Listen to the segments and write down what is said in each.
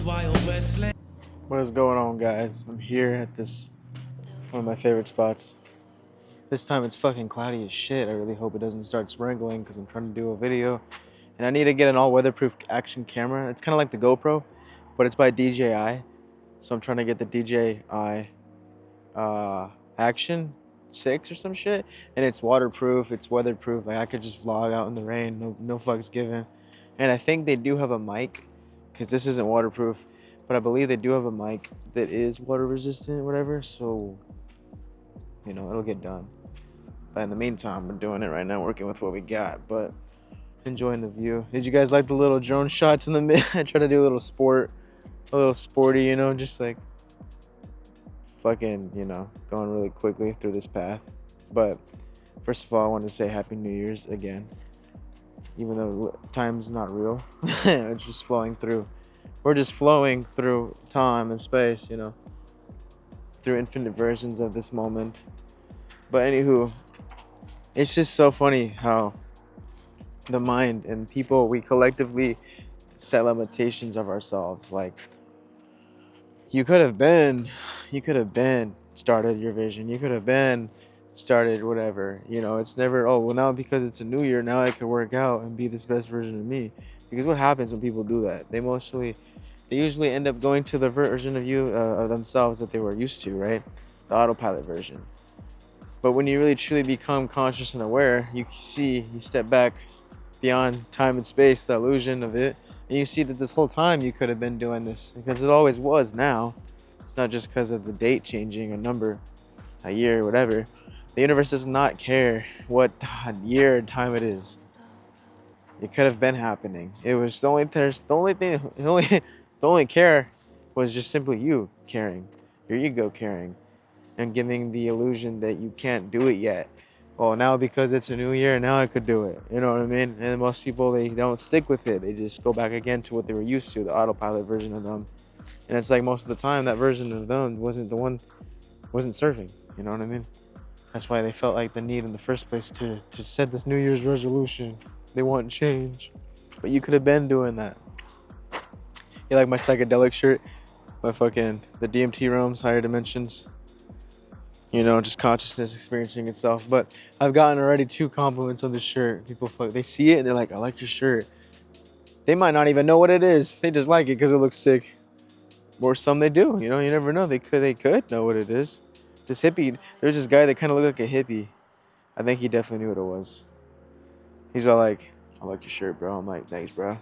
What is going on, guys? I'm here at this one of my favorite spots. This time it's fucking cloudy as shit. I really hope it doesn't start sprinkling because I'm trying to do a video. And I need to get an all weatherproof action camera. It's kind of like the GoPro, but it's by DJI. So I'm trying to get the DJI Action 6 or some shit. And it's waterproof, it's weatherproof. Like I could just vlog out in the rain, no fucks given. And I think they do have a mic because this isn't waterproof. But I believe they do have a mic that is water resistant, whatever. So, you know, it'll get done. But in the meantime, we're doing it right now, working with what we got. But enjoying the view. Did you guys like the little drone shots in the mid? I try to do a little sporty, you know, just like fucking, you know, going really quickly through this path. But first of all, I want to say Happy New Year's again. Even though time's not real, it's just flowing through. We're just flowing through time and space, you know, through infinite versions of this moment. But anywho, it's just so funny how the mind and people, we collectively set limitations of ourselves. Like, you could have been started your vision. You could have been started whatever, you know. It's never, oh well, now because it's a new year, now I can work out and be this best version of me. Because what happens when people do that? They usually end up going to the version of you of themselves that they were used to, right? The autopilot version. But when you really truly become conscious and aware, you step back beyond time and space, the illusion of it, and you see that this whole time you could have been doing this, because it always was now. It's not just because of the date changing, a number, a year, whatever. The universe does not care what year or time it is. It could have been happening. It was the only care was just simply you caring, your ego caring, and giving the illusion that you can't do it yet. Well, now because it's a new year, now I could do it. You know what I mean? And most people, they don't stick with it. They just go back again to what they were used to, the autopilot version of them. And it's like most of the time that version of them wasn't serving. You know what I mean? That's why they felt like the need in the first place to set this New Year's resolution. They want change. But you could have been doing that. You like my psychedelic shirt? The DMT realms, higher dimensions. You know, just consciousness experiencing itself. But I've gotten already 2 compliments on this shirt. People, they see it and they're like, I like your shirt. They might not even know what it is. They just like it because it looks sick. Or some they do. You know, you never know. They could know what it is. This hippie, there's this guy that kind of looked like a hippie. I think he definitely knew what it was. He's all like, I like your shirt, bro. I'm like, thanks, bro.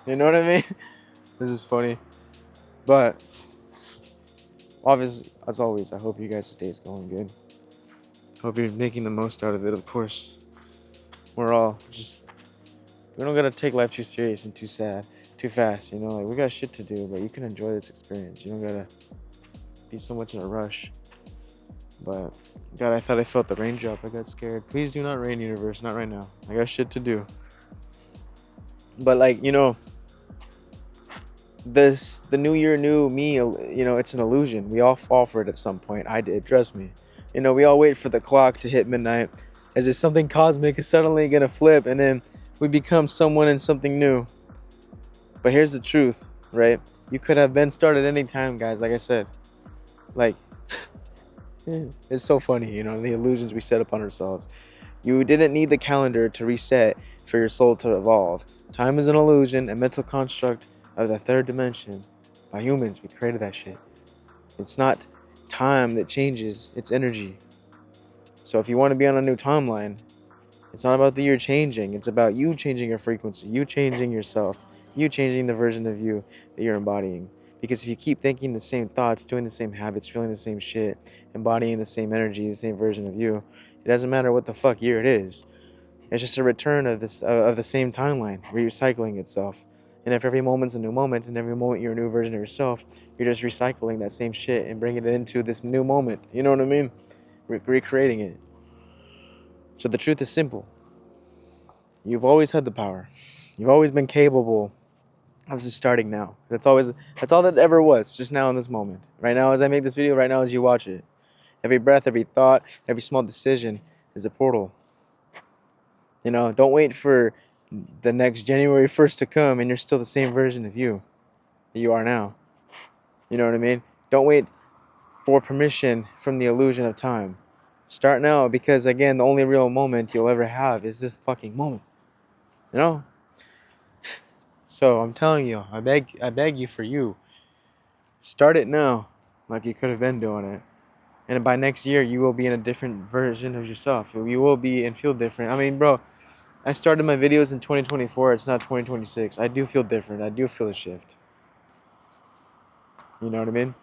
You know what I mean? This is funny. But obviously, as always, I hope you guys' day is going good. Hope you're making the most out of it, of course. We don't gotta take life too serious and too fast, you know? Like, we got shit to do, but you can enjoy this experience. You don't gotta be so much in a rush. But, God, I thought I felt the raindrop. I got scared. Please do not rain, universe. Not right now. I got shit to do. But, like, you know, the new year, new me, you know, it's an illusion. We all fall for it at some point. I did, trust me. You know, we all wait for the clock to hit midnight as if something cosmic is suddenly gonna flip, and then we become someone and something new. But here's the truth, right? You could have been started any time, guys. Like I said, like, it's so funny, you know, the illusions we set upon ourselves. You didn't need the calendar to reset for your soul to evolve. Time is an illusion, a mental construct of the third dimension. By humans, we created that shit. It's not time that changes, it's energy. So if you want to be on a new timeline, it's not about the year changing. It's about you changing your frequency, you changing yourself, you changing the version of you that you're embodying. Because if you keep thinking the same thoughts, doing the same habits, feeling the same shit, embodying the same energy, the same version of you, it doesn't matter what the fuck year it is. It's just a return of the same timeline, recycling itself. And if every moment's a new moment, and every moment you're a new version of yourself, you're just recycling that same shit and bringing it into this new moment. You know what I mean? Recreating it. So the truth is simple. You've always had the power. You've always been capable of just starting now. That's all that ever was, just now in this moment. Right now as I make this video, right now as you watch it. Every breath, every thought, every small decision is a portal. You know, don't wait for the next January 1st to come and you're still the same version of you. that you are now. You know what I mean? Don't wait for permission from the illusion of time. Start now, because again, the only real moment you'll ever have is this fucking moment. You know? So I'm telling you, I beg you for you. Start it now, like you could have been doing it. And by next year, you will be in a different version of yourself. You will be and feel different. I mean, bro, I started my videos in 2024. It's not 2026. I do feel different. I do feel a shift. You know what I mean?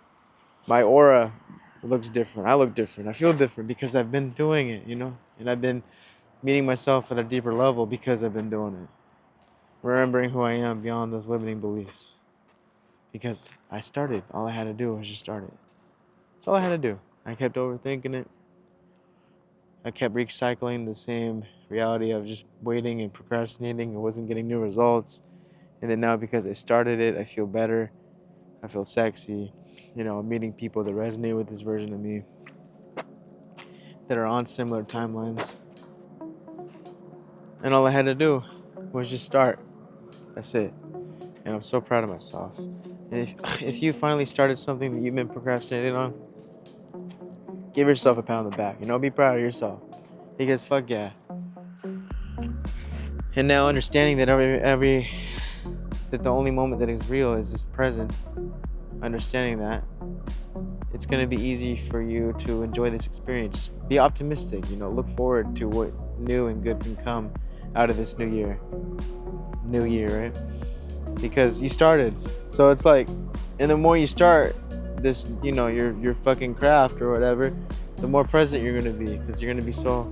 My aura looks different. I look different. I feel different because I've been doing it, you know? And I've been meeting myself at a deeper level because I've been doing it. Remembering who I am beyond those limiting beliefs. Because I started. All I had to do was just start it. That's all I had to do. I kept overthinking it. I kept recycling the same reality of just waiting and procrastinating. I wasn't getting new results. And then now, because I started it, I feel better. I feel sexy. You know, I'm meeting people that resonate with this version of me, that are on similar timelines. And all I had to do was just start. That's it. And I'm so proud of myself. And if you finally started something that you've been procrastinating on, give yourself a pat on the back. You know, be proud of yourself. Because fuck yeah. And now understanding that that the only moment that is real is this present, understanding that, it's going to be easy for you to enjoy this experience. Be optimistic, you know, look forward to what new and good can come out of this new year. New year, right? Because you started. So it's like, and the more you start this, you know, your fucking craft or whatever, the more present you're going to be, because you're going to be so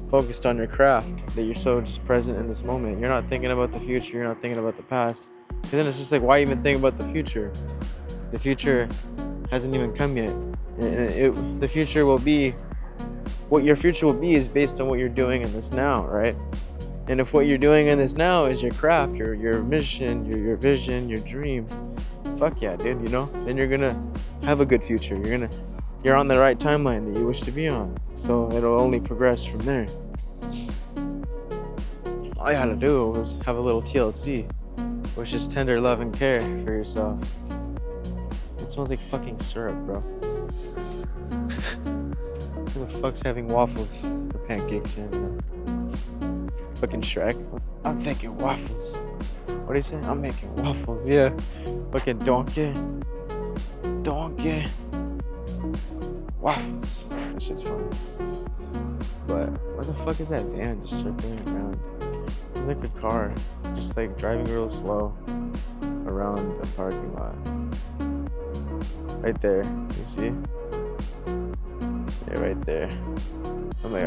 focused on your craft that you're so just present in this moment. You're not thinking about the future, you're not thinking about the past. And then it's just like, why even think about the future? The future hasn't even come yet. The future will be, what your future will be is based on what you're doing in this now, right? And if what you're doing in this now is your craft, your mission, your vision, your dream, fuck yeah, dude, you know? Then you're gonna have a good future. You're on the right timeline that you wish to be on. So it'll only progress from there. All you had to do was have a little TLC, which is tender love and care for yourself. It smells like fucking syrup, bro. Who the fuck's having waffles or pancakes here? Fucking Shrek. I'm thinking waffles. What do you say? I'm making waffles. Yeah. Fucking donkey. Waffles. That shit's funny. But what the fuck is that van just circling around? It's like a car, just like driving real slow around the parking lot. Right there. You see? Yeah, right there. I'm like,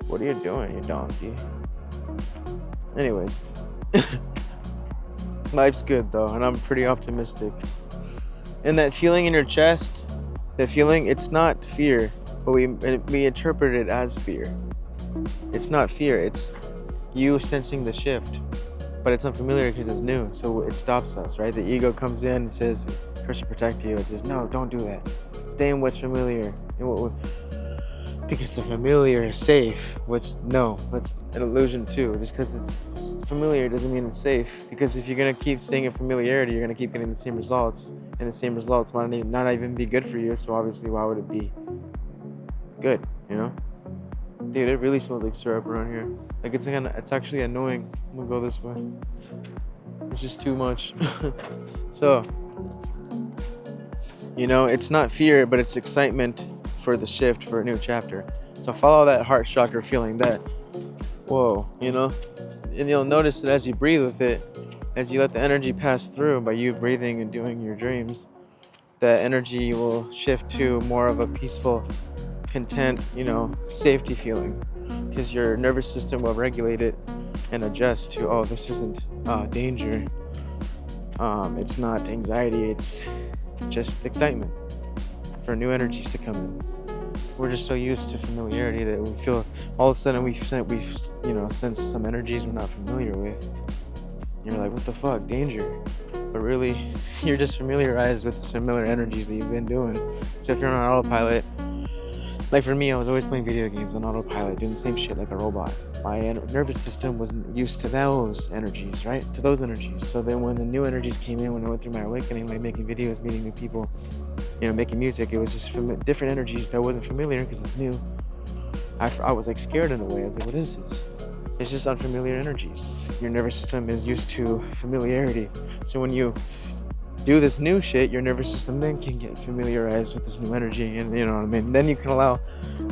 what are you doing, you donkey? Anyways. Life's good though, and I'm pretty optimistic. And that feeling in your chest, that feeling, it's not fear, but we interpret it as fear. It's not fear, it's you sensing the shift, but it's unfamiliar because it's new, so it stops us, right? The ego comes in and says, tries to protect you. It says, no, don't do that. Stay in what's familiar. Because the familiar is safe, which, no, that's an illusion too. Just because it's familiar doesn't mean it's safe. Because if you're going to keep staying in familiarity, you're going to keep getting the same results. And the same results might not even be good for you, so obviously why would it be good, you know? Dude, it really smells like syrup around here. Like, it's actually annoying. I'm going to go this way. It's just too much. So, you know, it's not fear, but it's excitement for the shift, for a new chapter. So follow that heart chakra feeling, that whoa, you know, and you'll notice that as you breathe with it, as you let the energy pass through by you breathing and doing your dreams, that energy will shift to more of a peaceful, content, you know, safety feeling, because your nervous system will regulate it and adjust to, oh, this isn't danger, it's not anxiety, it's just excitement for new energies to come in. We're just so used to familiarity that we feel all of a sudden we've you know, sensed some energies we're not familiar with. You're like, what the fuck, danger? But really, you're just familiarized with the similar energies that you've been doing. So if you're on autopilot, Like for me, I was always playing video games on autopilot, doing the same shit like a robot. My nervous system wasn't used to those energies, right? To those energies. So then when the new energies came in, when I went through my awakening, like making videos, meeting new people, making music, it was just from different energies that wasn't familiar because it's new. I was like scared in a way. I was like, what is this? It's just unfamiliar energies. Your nervous system is used to familiarity. So when you do this new shit, your nervous system then can get familiarized with this new energy, and you know what I mean. Then you can allow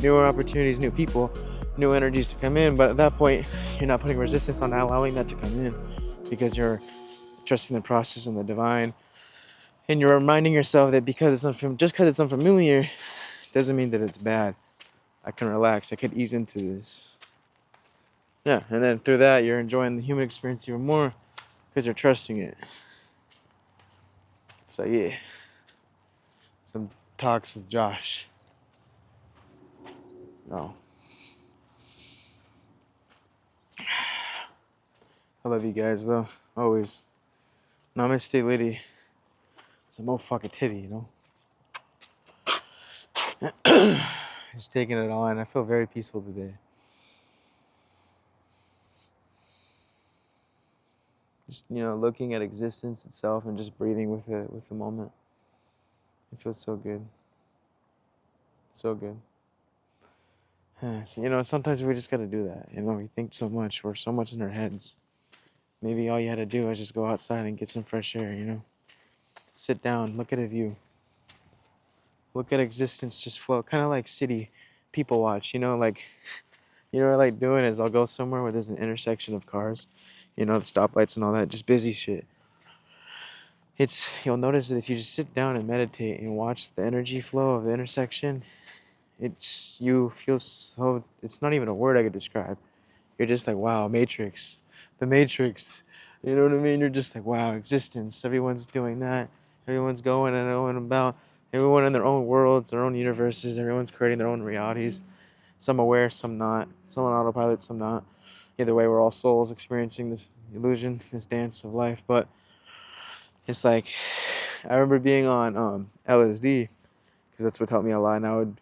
newer opportunities, new people, new energies to come in. But at that point, you're not putting resistance on allowing that to come in, because you're trusting the process and the divine, and you're reminding yourself that because just because it's unfamiliar, doesn't mean that it's bad. I can relax. I could ease into this. Yeah, and then through that, you're enjoying the human experience even more because you're trusting it. So yeah, some talks with Josh. Oh, I love you guys though, always. Namaste, lady. It's a motherfucking titty, Just taking it all in. I feel very peaceful today. Just looking at existence itself and just breathing with it, with the moment. It feels so good. So good. So, sometimes we just gotta do that. We think so much. We're so much in our heads. Maybe all you had to do was just go outside and get some fresh air, Sit down, look at a view. Look at existence just flow. Kind of like city people watch, like, what I like doing is I'll go somewhere where there's an intersection of cars, the stoplights and all that, just busy shit. You'll notice that if you just sit down and meditate and watch the energy flow of the intersection, you feel so, it's not even a word I could describe. You're just like, wow, Matrix, the Matrix. You know what I mean? You're just like, wow, existence. Everyone's doing that. Everyone's going and going about. Everyone in their own worlds, their own universes. Everyone's creating their own realities. Some aware, some not. Some on autopilot, some not. Either way, we're all souls experiencing this illusion, this dance of life. But it's like, I remember being on LSD, because that's what taught me a lot. And I would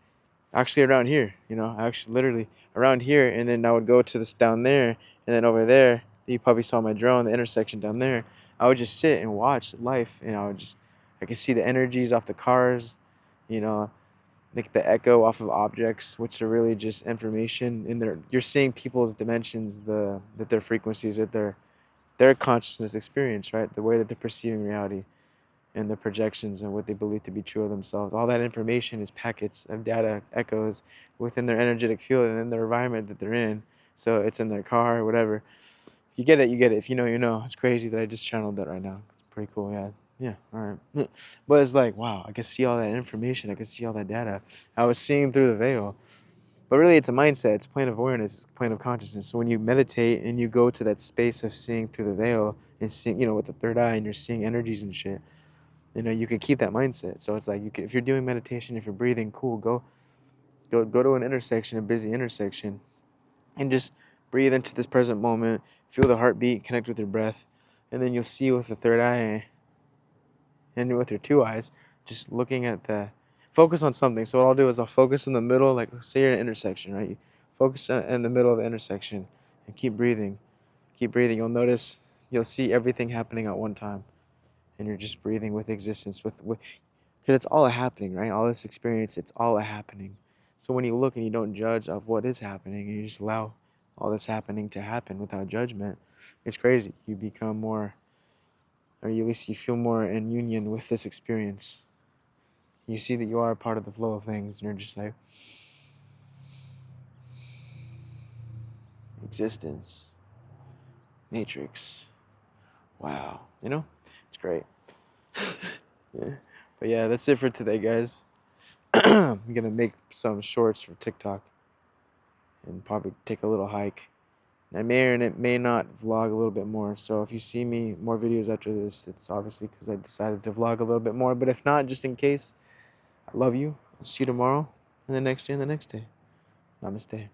actually around here, actually literally around here, and then I would go to this down there, and then over there, you probably saw my drone, the intersection down there. I would just sit and watch life, and I could see the energies off the cars, like the echo off of objects, which are really just information in there. You're seeing people's dimensions, that their frequencies, that their consciousness experience, right? The way that they're perceiving reality, and the projections and what they believe to be true of themselves. All that information is packets of data echoes within their energetic field and in their environment that they're in. So it's in their car or whatever. If you get it, you get it. If you know, you know. It's crazy that I just channeled that right now. It's pretty cool, yeah. Yeah, all right. But it's like, wow, I could see all that information. I could see all that data. I was seeing through the veil. But really, it's a mindset. It's a plane of awareness. It's a plane of consciousness. So when you meditate and you go to that space of seeing through the veil and seeing, with the third eye, and you're seeing energies and shit, you can keep that mindset. So it's like, if you're doing meditation, if you're breathing, cool, go to an intersection, a busy intersection, and just breathe into this present moment, feel the heartbeat, connect with your breath, and then you'll see with the third eye and with your two eyes, just looking at focus on something. So what I'll do is I'll focus in the middle, like say you're in an intersection, right? You focus in the middle of the intersection and keep breathing. Keep breathing. You'll notice, you'll see everything happening at one time. And you're just breathing with existence, because it's all a happening, right? All this experience, it's all a happening. So when you look and you don't judge of what is happening, and you just allow all this happening to happen without judgment, it's crazy. You become more, or at least you feel more in union with this experience. You see that you are a part of the flow of things, and you're just like, existence, Matrix, wow, it's great. Yeah. But yeah, that's it for today, guys. I'm gonna make some shorts for TikTok and probably take a little hike. I may or may not vlog a little bit more. So if you see me more videos after this, it's obviously because I decided to vlog a little bit more. But if not, just in case, I love you. I'll see you tomorrow, and the next day, and the next day. Namaste.